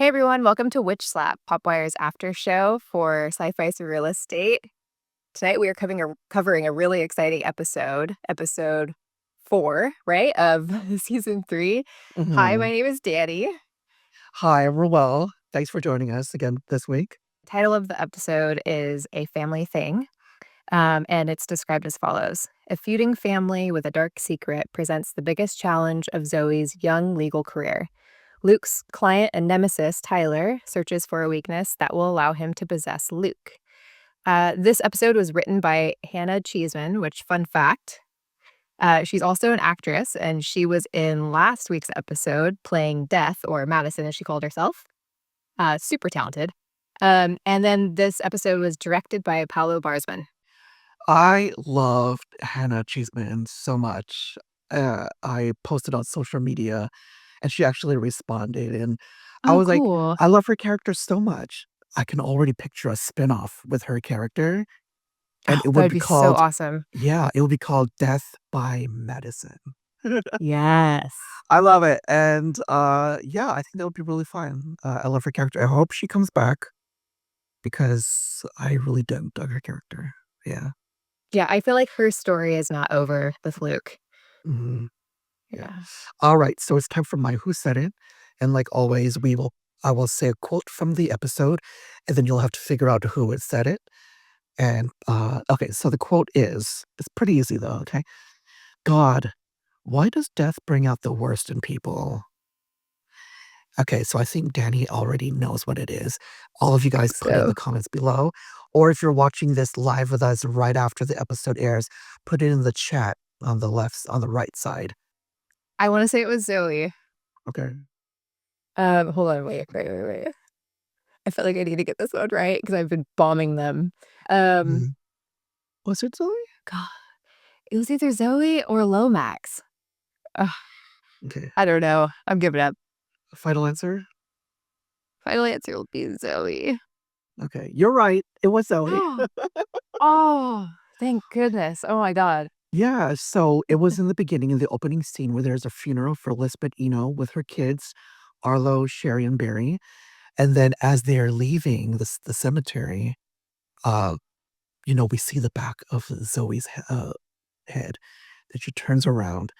Hey everyone, welcome to WitchSlapped, PopWire's Aftershow for SYFY SurrealEstate. Tonight we are covering a really exciting episode 4, right, of season 3. Hi, my Mhm. name is Dani. Hi, I'm Rowell. Thanks for joining us again this week. Title of the episode is A Family Thing, and it's described as follows. A feuding family with a dark secret presents the biggest challenge of Zooey's young legal career. Luke's client and nemesis, Tyler, searches for a weakness that will allow him to possess Luke. This episode was written by Hannah Cheesman, which, fun fact, she's also an actress, and she was in last week's episode playing Death, or Madison as she called herself. Super talented. And then this episode was directed by Paolo Barzman. I loved Hannah Cheesman so much. I posted on social media and she actually responded. And I Oh, was like, cool. I love her character so much. I can already picture a spinoff with her character. And Oh, it that would would be be so called, awesome. yeah, it would be called Death by Madison. Yes. I love it. And yeah, I think that would be really fun. I love her character. I hope she comes back because I really dug her character. Yeah. Yeah, I feel like her story is not over with Luke. Mhm. Yeah. Yeah. All right, so it's time for my Who Said It, and like always, I will say a quote from the episode, and then you'll have to figure out who it said it. And okay, so the quote is it's pretty easy though. Okay, God, why does death bring out the worst in people? Okay, so I think Dani already knows what it is. All of you guys put it in So the comments below, or if you're watching this live with us right after the episode airs, put it in the chat on the right side. I want to say it was Zooey. Okay. Hold on, wait. I feel like I need to get this one right because I've been bombing them. Um, Mhm. Was it Zoe? God, it was either Zooey or Lomax. Ugh, Okay. I don't know. I'm giving up. Final answer? Final answer will be Zooey. Okay. You're right. It was Zoe. Oh, thank goodness. Oh my God. Yeah. So it was in the beginning, in the opening scene, where there's a funeral for Lisbeth Eno with her kids, Arlo, Sherry, and Barry. And then as they're leaving the cemetery, uh, we see the back of Zoe's head. Then she turns around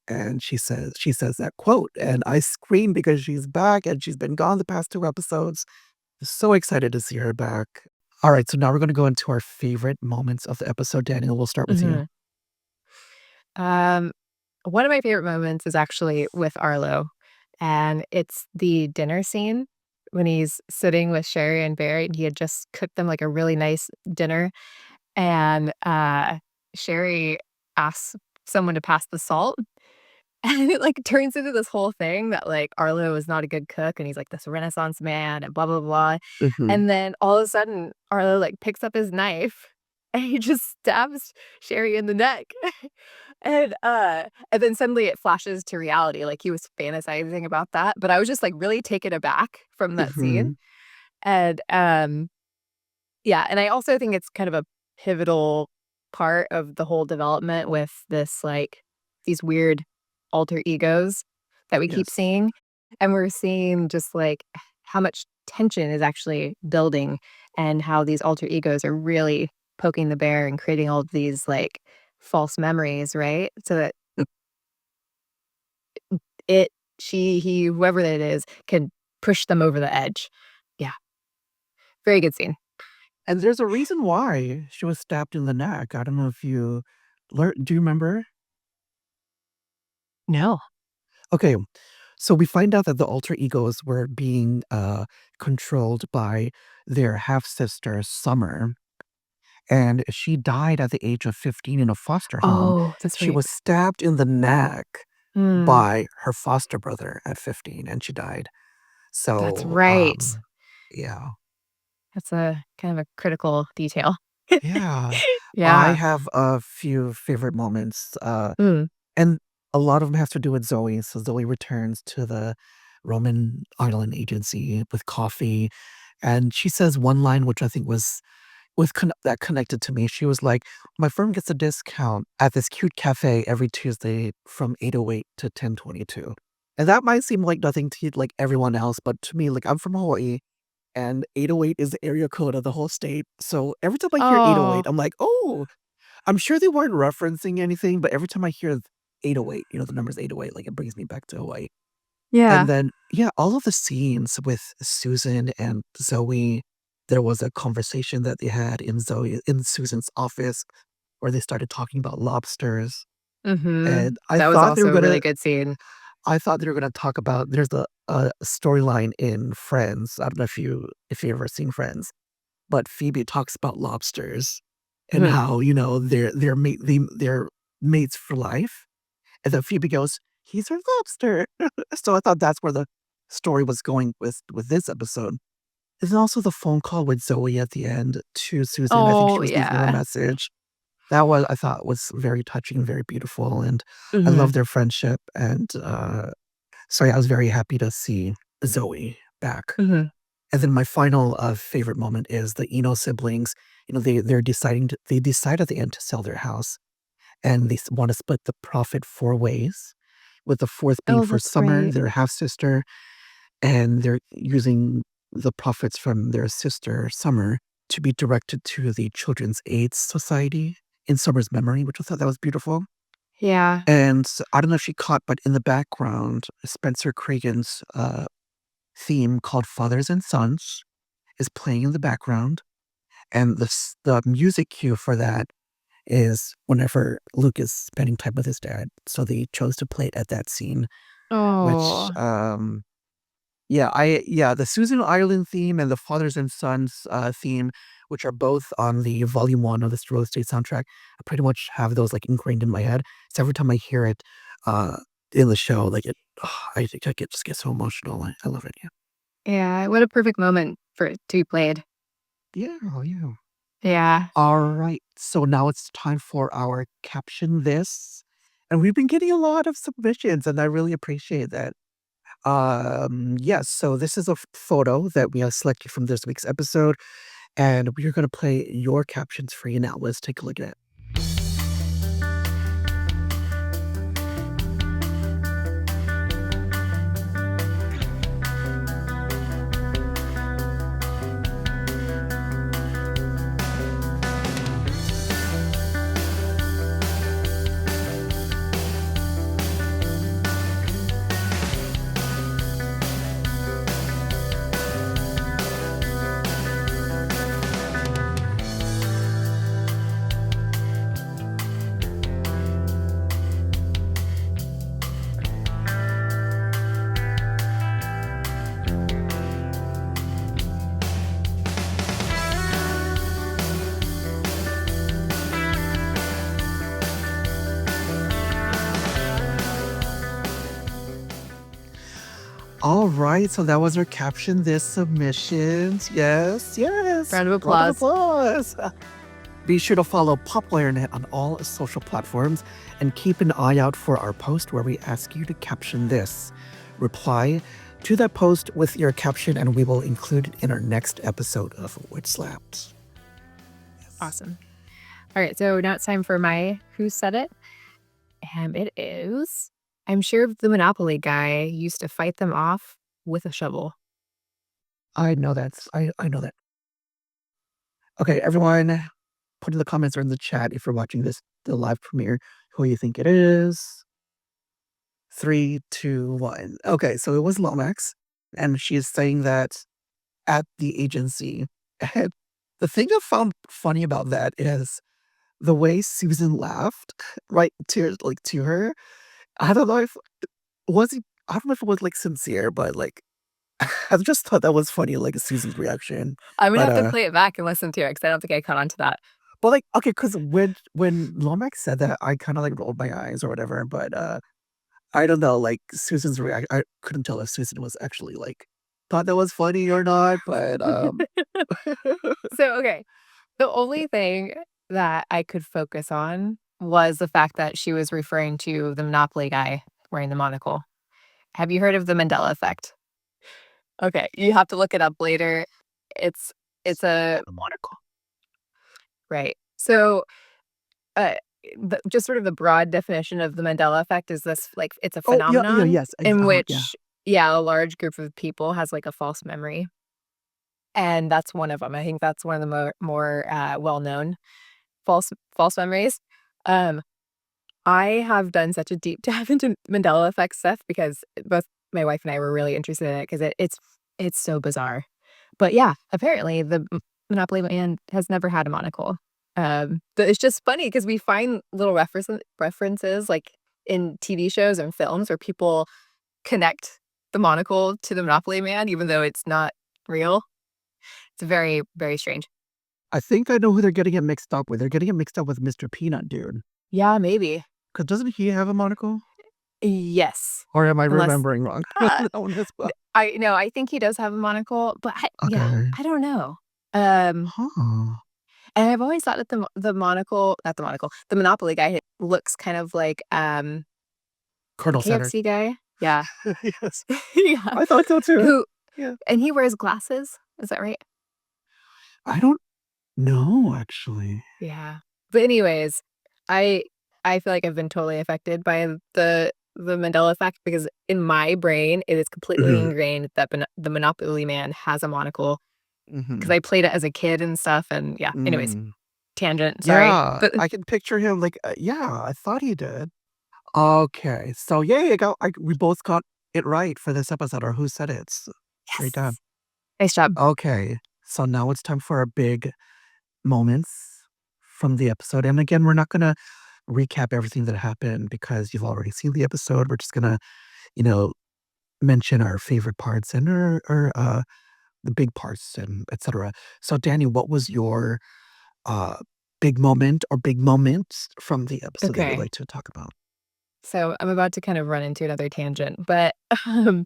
and she says that quote. And I scream because she's back and she's been gone the past 2 episodes. So excited to see her back. All right, so now we're going to go into our favorite moments of the episode. Daniel, we'll start with you. Mhm. Um, One of my favorite moments is actually with Arlo, and it's the dinner scene when he's sitting with Sherry and Barry, and he had just cooked them like a really nice dinner, and Sherry asks someone to pass the salt. And it, like, turns into this whole thing that, like, Arlo is not a good cook, and he's, like, this Renaissance man and blah, blah, blah, Mhm. and then all of a sudden, Arlo, like, picks up his knife, and he just stabs Sherry in the neck, and then suddenly it flashes to reality, like, he was fantasizing about that, but I was just, like, really taken aback from that scene, Mhm. and, yeah, and I also think it's kind of a pivotal part of the whole development with this, like, these weird alter egos that we keep Yes. seeing, and we're seeing just, like, how much tension is actually building and how these alter egos are really poking the bear and creating all of these, like, false memories, right? So that it she, he, whoever that is, can push them over the edge. Yeah, very good scene. And there's a reason why she was stabbed in the neck. I don't know if you learned. Do you remember? No. Okay. So we find out that the alter egos were being controlled by their half sister, Summer. And she died at the age of 15 in a foster home. Oh, that's She right. was stabbed in the neck Mm, by her foster brother at 15, and she died. that's So, right. yeah. That's a kind of a critical detail. Yeah. I Yeah. have a few favorite moments, Mm. and a lot of them have to do with Zoe. So Zoe returns to the Roman Island agency with coffee, and she says one line which I think that connected to me. She was like, "My firm gets a discount at this cute cafe every Tuesday from 8:08 to 10:22." And that might seem like nothing to like everyone else, but to me, like I'm from Hawaii and 808 is the area code of the whole state. So every time I hear 808, Oh, I'm like, oh, I'm sure they weren't referencing anything, but every time I hear 808, the numbers 808, like it brings me back to Hawaii. And yeah. then, yeah, all of the scenes with Susan and Zooey, there was a conversation that they had in Susan's office where they started talking about lobsters. Mhm. And I That was thought they also were a really gonna good scene. I thought they were gonna talk about there's a storyline in Friends. I don't know if you ever seen Friends, but Phoebe talks about lobsters and Mhm. how, they're mates for life. And then Phoebe goes, "He's our lobster." So I thought that's where the story was going with this episode. And then also the phone call with Zoe at the end to Susan. I think she Oh, was leaving her a yeah. message. That was I thought was very touching, very beautiful, and I love Mhm. their friendship. And so yeah, I was very happy to see Zoe back. Mhm. And then my final favorite moment is the Eno siblings. They decide at the end to sell their house and they want to split the profit 4 ways, with the fourth being Oh, for that's Summer, great. their half sister, and they're using the profits from their sister, Summer, to be directed to the Children's Aid Society in Summer's memory, which I thought that was beautiful. Yeah. And I don't know if she caught, but in the background, Spencer Cragen's theme called Fathers and Sons is playing in the background. And the music cue for that is whenever Luke is spending time with his dad. So they chose to play it at that scene, which, Oh, the Susan Ireland theme and the Fathers and Sons theme, which are both on the volume 1 of the SurrealEstate soundtrack, I pretty much have those like ingrained in my head. So every time I hear it uh, in the show, like just get so emotional. I love it. Yeah. yeah. What a perfect moment for it to be played. Yeah. Oh, yeah. Yeah. All right. So now it's time for our caption this. And we've been getting a lot of submissions, and I really appreciate that. Yes, so this is a photo that we have selected from this week's episode, and we're going to play your captions for you now. Let's take a look at it. All right, so that was our caption this submissions. Yes, yes. Round of Round of applause. applause. Be sure to follow PopWireNet on all social platforms and keep an eye out for our post where we ask you to caption this. Reply to that post with your caption, and we will include it in our next episode of WitchSlapped. Awesome. All right. So now it's time for my Who Said It? And it is I'm sure the Monopoly guy used to fight them off with a shovel. I know that. Okay, everyone, put in the comments or in the chat if you're watching the live premiere, who you think it is. 3, 2, 1. Okay, so it was Lomax, and she is saying that at the agency. And the thing I found funny about that is the way Susan laughed, right to her. I don't know if was he I don't know if it was like sincere, but like I just thought that was funny, like Susan's reaction. I'm gonna But have to play it back and listen to it because I don't think I caught on to that. like okay, because when Lomax said that, I kind of like rolled my eyes or whatever. But I don't know, like Susan's reaction. I couldn't tell if Susan was actually like thought that was funny or not. But So, okay. The only thing that I could focus on was the fact that she was referring to the Monopoly guy wearing the monocle. Have you heard of the Mandela effect? Okay, you have to look it up later. It's a the monocle. right. So, just sort of the broad definition of the Mandela effect is this, like, it's a Oh, yeah, phenomenon yes, in yeah. which, yeah, a large group of people has, like, a false memory, and that's one of them. I think that's one of the more well-known false memories. Um, I have done such a deep dive into Mandela effect stuff because both my wife and I were really interested in it 'cause it's so bizarre. But yeah, apparently the Monopoly man has never had a monocle. But it's just funny because we find little references, like, in TV shows and films where people connect the monocle to the Monopoly man even though it's not real. It's very, very strange. I think I know who they're getting it mixed up with. They're getting it mixed up with Mr. Peanut Dude. Yeah, maybe. 'Cause doesn't he have a monocle? Yes. Or am I Unless remembering wrong? uh, That one as well. I no, I think he does have a monocle, but yeah, Okay. I don't know. Um, Huh. and I've always thought that the monocle not the monocle, the Monopoly guy looks kind of like, the Colonel Sanders. KFC guy. Yeah. Yes. Yeah. I thought so too. Who Yeah. and he wears glasses, is that right? I don't know, actually. Yeah. But anyways, I I feel like I've been totally affected by the Mandela effect because in my brain, it is completely Mhm. ingrained that the Monopoly man has a monocle because Mhm. I played it as a kid and stuff, and yeah, anyways, Mm. tangent, sorry. Yeah, But I can picture him like, yeah, I thought he did. Okay, so yeah, you go we both got it right for this episode, or who said it? Great job. yes! Nice job. Okay, so now it's time for our big moments from the episode, and again, we're not gonna recap everything that happened because you've already seen the episode. We're just gonna, you know, mention our favorite parts and the big parts and etcetera. So, Dani, what was your, uh, big moment or big moments from the episode that you'd Okay. like to talk about? So I'm about to kind of run into another tangent, but, um,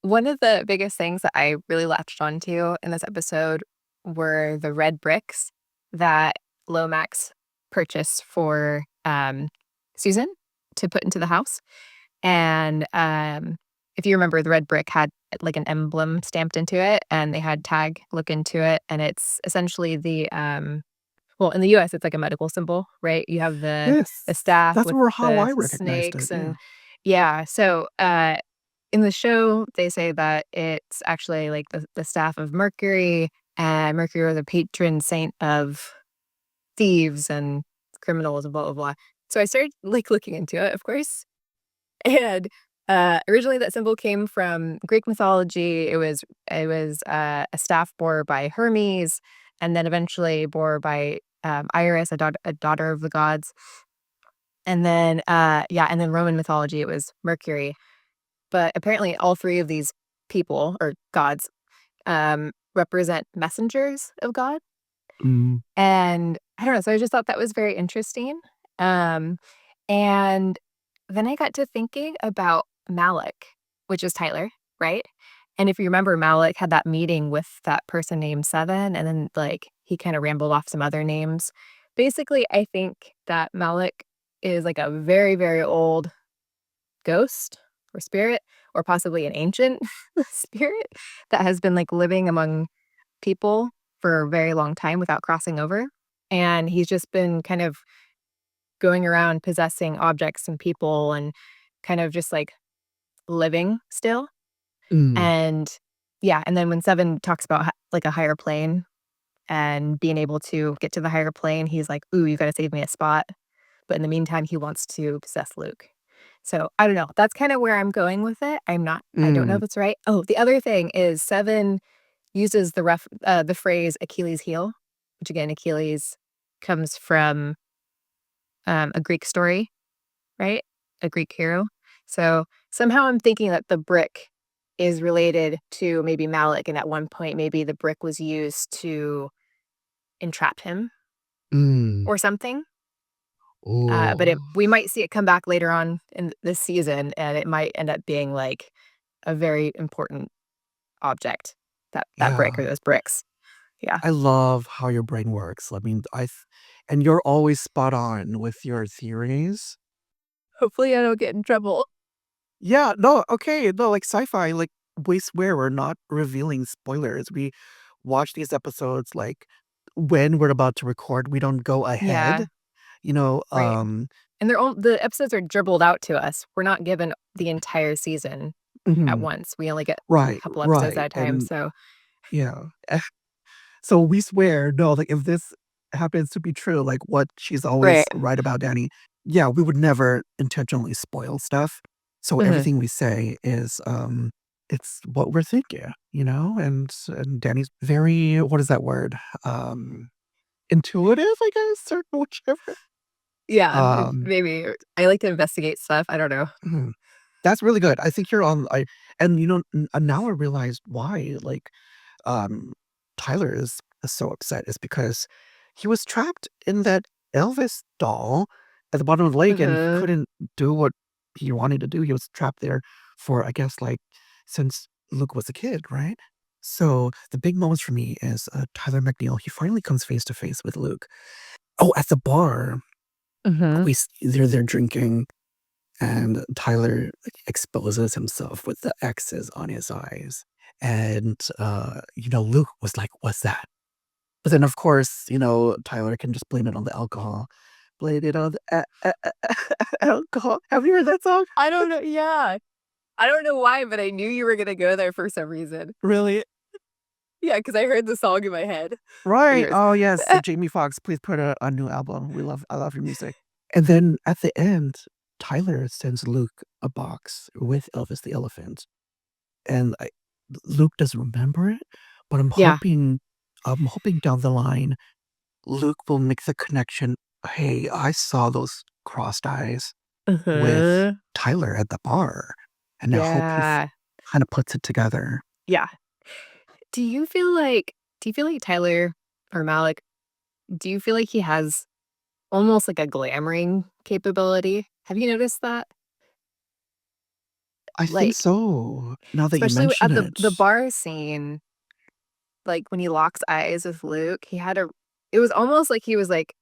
one of the biggest things that I really latched onto in this episode were the red bricks that Lomax purchased for, Susan to put into the house, and, if you remember, the red brick had, like, an emblem stamped into it, and they had Tag look into it, and it's essentially well, in the US, it's like a medical symbol, right? You have the Yes, staff that's with where how the I recognized it, snakes yeah. and yeah, so, in the show, they say that it's actually, like, the staff of Mercury, and Mercury was the patron saint of thieves and criminals and blah, blah, blah. So I started, like, looking into it, of course, and, originally that symbol came from Greek mythology. It was a staff bore by Hermes, and then eventually bore by, Iris, a daughter of the gods. And then, yeah, and then Roman mythology, it was Mercury. But apparently all 3 of these people, or gods, represent messengers of God. Mm, And I don't know, so I just thought that was very interesting. Um, and then I got to thinking about Malik, which is Tyler, right? And if you remember, Malik had that meeting with that person named Seven, and then, like, he kinda rambled off some other names. Basically, I think that Malik is, like, a very, very old ghost or spirit, or possibly an ancient spirit that has been, like, living among people for a very long time without crossing over, and he's just been kind of going around possessing objects and people and kind of just, like, living still, mm, and yeah, and then when Seven talks about like, a higher plane and being able to get to the higher plane, he's like, "Ooh, you gotta save me a spot," but in the meantime, he wants to possess Luke. So, I don't know, that's kinda where I'm going with it. I don't know mm, if it's right. Oh, the other thing is Seven uses the phrase Achilles' heel, which again, Achilles comes from, a Greek story, right? A Greek hero. So, somehow I'm thinking that the brick is related to maybe Malik, and at one point, maybe the brick was used to entrap him mm. or something. But Oh, we might see it come back later on in this season, and it might end up being, like, a very important object, that brick or yeah. those bricks. Yeah. I love how your brain works. I mean, and you're always spot on with your theories. Hopefully, I don't get in trouble. Yeah, no, okay, no, like sci-fi, like we swear we're not revealing spoilers. We watch these episodes like when we're about to record. We don't go Yeah. ahead. Right. And the episodes are dribbled out to us. We're not given the entire season at once. We only get a couple episodes at a time. And So yeah. So we swear, no, like if this happens to be true, like what she's always right. right about Dani, yeah, we would never intentionally spoil stuff. So everything we say is it's what we're thinking, and Dani's very, what is that word? Intuitive, I guess, or whichever. Yeah, Um maybe. I like to investigate stuff. I don't know. mhm. That's really good. I think you're on I and now I realized why, like, um, Tyler is so upset is because he was trapped in that Elvis doll at the bottom of the lake, and he Uh-huh. couldn't do what he wanted to do. He was trapped there for, I guess, like, since Luke was a kid, right? So, the big moments for me is, Tyler McNeil, he finally comes face to face with Luke. Oh, at the bar, Mhm. they're drinking, and Tyler exposes himself with the X's on his eyes. And, Luke was like, "What's that?" But then, of course, Tyler can just blame it on the alcohol. Blame it on the alcohol. Have you heard that song? I don't know. Yeah. I don't know why, but I knew you were gonna go there for some reason. Really? Yeah, because I heard the song in my head. And Right. yours. Oh, yes. Jamie Foxx, please put a new album. I love your music. And then at the end, Tyler sends Luke a box with Elvis the elephant. And Luke doesn't remember it, but Yeah. I'm hoping down the line, Luke will make the connection. Hey, I saw those crossed eyes with Uh-huh. Tyler at the bar, and I hope he Yeah. kind of puts it together. Yeah. Do you feel like Tyler or Malik, do you feel like he has almost like a glamoring capability? Have you noticed that? I think Like, so. Now that you especially mention at it. the bar scene, like, when he locks eyes with Luke, it was almost like he was, like,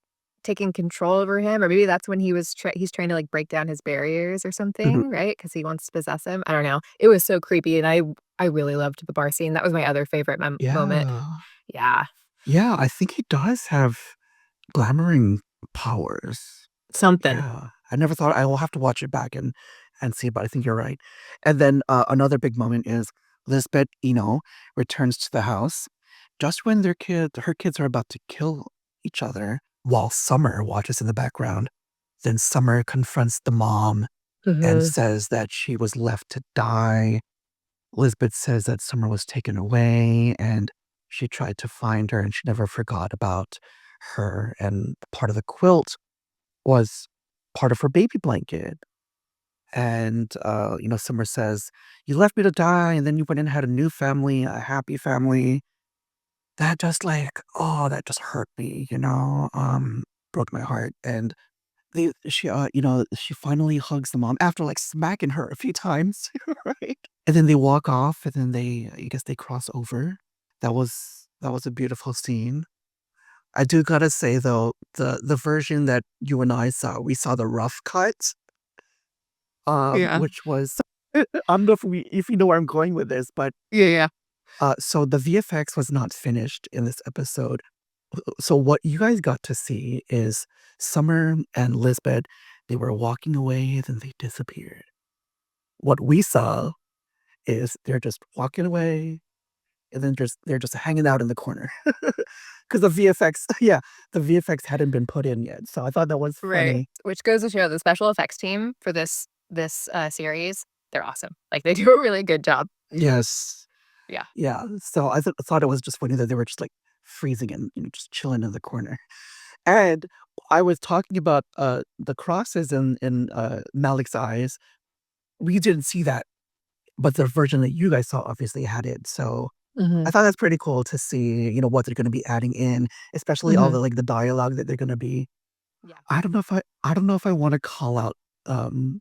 taking control over him, or maybe that's when he's trying to, like, break down his barriers or Mhm. something, right? Because he wants to possess him. I don't know. It was so creepy, and I really loved the bar scene. That was my other favorite moment. Yeah. Yeah. Yeah, I think he does have glamoring powers. Something. Yeah. I never thought I will have to watch it back and see, but I think you're right. And then, another big moment is Lisbeth Eno returns to the house just when her kids are about to kill each other while Summer watches in the background. Then Summer confronts the mom and Mhm. says that she was left to die. Lisbeth says that Summer was taken away and she tried to find her and she never forgot about her. And part of the quilt was part of her baby blanket. And, Summer says, "You left me to die, and then you went and had a new family, a happy family." That just like, oh, that just hurt me, broke my heart. And she finally hugs the mom after like smacking her a few times, right? And then they walk off, and then I guess they cross over. That was a beautiful scene. I do gotta say though, the version that you and I saw, we saw the rough cut, Yeah. which was I don't know if you know where I'm going with this, but Yeah, yeah. so the VFX was not finished in this episode. So what you guys got to see is Summer and Lisbeth, they were walking away, then they disappeared. What we saw is they're just walking away, and then they're just hanging out in the corner. Because the VFX, yeah, the VFX hadn't been put in yet. So I thought that was Right. funny. Which goes to show the special effects team for this series, they're awesome. Like, they do a really good job. Yes. Yeah. Yeah. So I thought it was just funny that they were just like freezing and just chilling in the corner. And I was talking about the crosses in Malik's eyes. We didn't see that, but the version that you guys saw obviously had it. So I Mhm. thought that's pretty cool to see, what they're gonna be adding in, especially all Mhm. the, like, the dialogue that they're gonna be. Yeah. I don't know if I wanna call out, um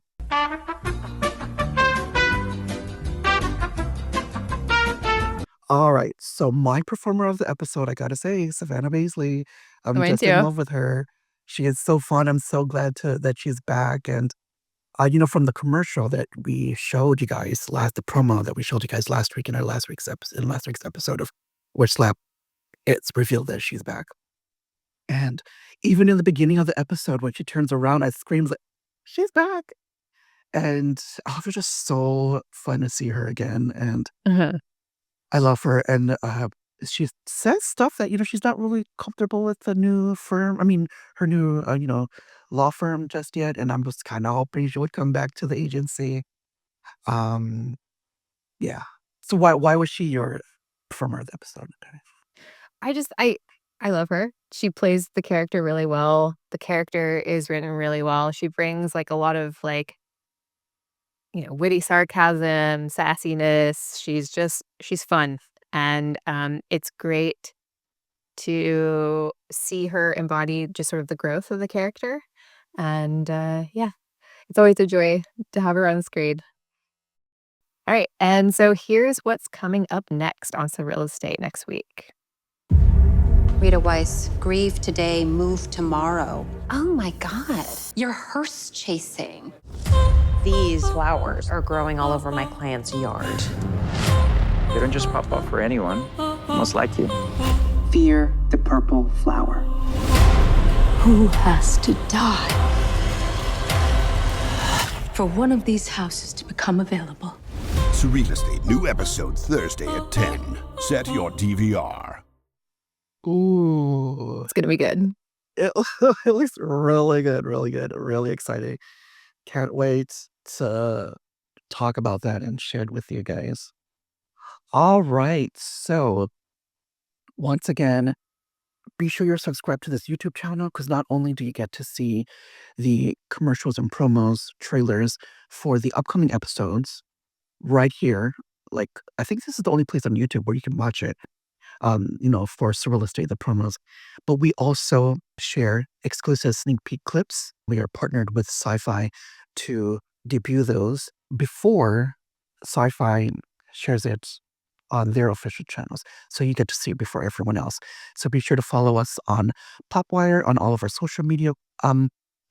Alright, so my performer of the episode, I gotta say, Savannah Baisley. I'm Mine just in too. love with her. She is so fun. I'm so glad that she's back, and, from the commercial that we showed you guys the promo that we showed you guys last week in last week's episode of WitchSlapped, it's revealed that she's back. And even in the beginning of the episode, when she turns around, I screams like, "She's back!" And it was just so fun to see her again, and Uh-huh. I love her, and, she says stuff that, she's not really comfortable with the new firm her new, law firm just yet, and I'm just kinda hoping she would come back to the agency. Um, yeah. So why was she your performer of the episode? Okay. I just I love her. She plays the character really well. The character is written really well. She brings, like, a lot of, like, witty sarcasm, sassiness. She's fun, and, it's great to see her embody just sort of the growth of the character, and, yeah, it's always a joy to have her on screen. Alright, and so here's what's coming up next on Surreal Estate next week. Rita Weiss, grieve today, move tomorrow. Oh my God. You're hearse chasing. These flowers are growing all over my client's yard. They don't just pop up for anyone, most like you. Fear the purple flower. Who has to die for one of these houses to become available? Surreal Estate, new episode Thursday at 10. Set your DVR. Ooh. It's gonna be good. It it looks really good, really exciting. Can't wait to talk about that and share it with you guys. Alright, so once again, be sure you're subscribed to this YouTube channel because not only do you get to see the commercials and promos, trailers for the upcoming episodes right here, like, I think this is the only place on YouTube where you can watch it, for Surreal Estate, the promos. But we also share exclusive sneak peek clips. We are partnered with SYFY to debut those before SYFY shares it on their official channels. So you get to see it before everyone else. So be sure to follow us on PopWire, on all of our social media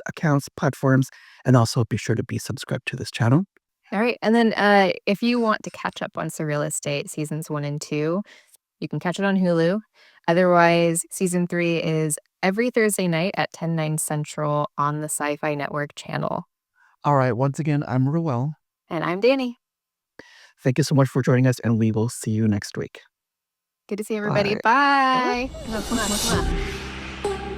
accounts, platforms, and also be sure to be subscribed to this channel. Alright, and then, if you want to catch up on Surreal Estate seasons 1 and 2, you can catch it on Hulu. Otherwise, season 3 is every Thursday night at 10/9 Central on the SYFY Network channel. All right, once again, I'm Rowell. And I'm Dani. Thank you so much for joining us, and we will see you next week. Good to see everybody. Bye. Bye.